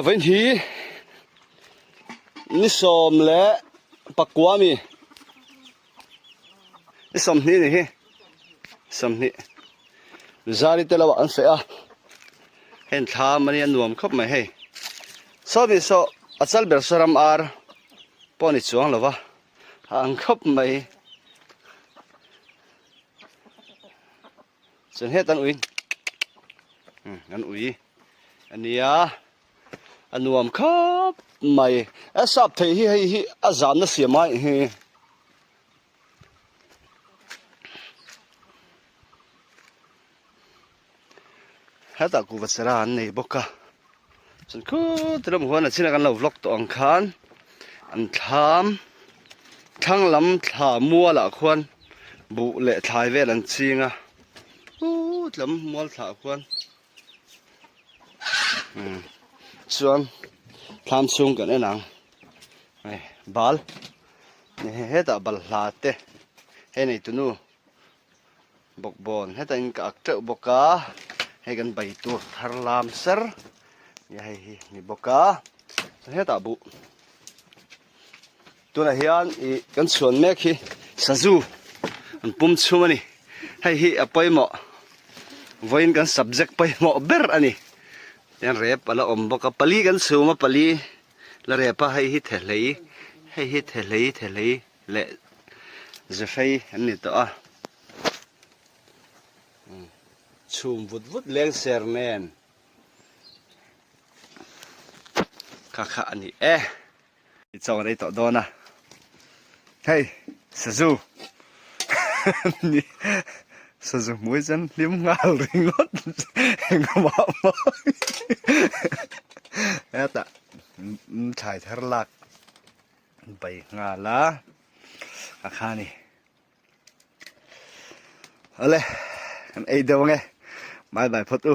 วันที่นิสมและปักกัวมีนิสมนี่นี่สมนี่จาริเตลวะอันเสียเห็นทามันยันรวมครบไหมให้สอบนี่สอบอัศลเบอร์สรามอาร์ปอนิจวงหรอวะอังครบไหมส่วนเหตุอันอุ่นอันอุ่ยอันนี้อันรวมครบไหมสอบที่ให้อาจารย์น่ะเสียไหมฮะแต่กูวัชระนี่บกะฉันคือตระหัวน่ะชินักกันเราวล็อกตัวอังคารอันทามทั้งลำถามัวละควรบุเละทายเวลันชิงอ่ะลำมัวถาควรส่วนทามซุงกันไอ้หนังบาลนี่เฮ็ดบัลลาเตเฮ็ดในตัวนู้บกบอลเฮ็ดแต่อินกักเจ้าบกะให้กันไปตัวทารลามเซอร์นี่ให้นี่บกะเฮ็ดบุตัวไหนยันอีกันส่วนแม่ขี้ซาจูมันปุ่มชูมันนี่ให้อภัยหมอวันกัน subject ไปหมอเบอร์อันนี้ยันเรียบอะไรบกะปลีกันสูมาปลีแล้วเรียบให้เทเลยและจะไฟอันนี้ตัวชุมวุดเลี้ยงเซอร์แมนข้าอันนี้จองอะไรต่อโดนนะเฮ้ยซาจูนี่ซาจูมวยจันลิ้มงาลริงอดงาบ้าแต่ชายทารลักไปงาละข้านี่อะไรอันไอเดียวไงบายพอด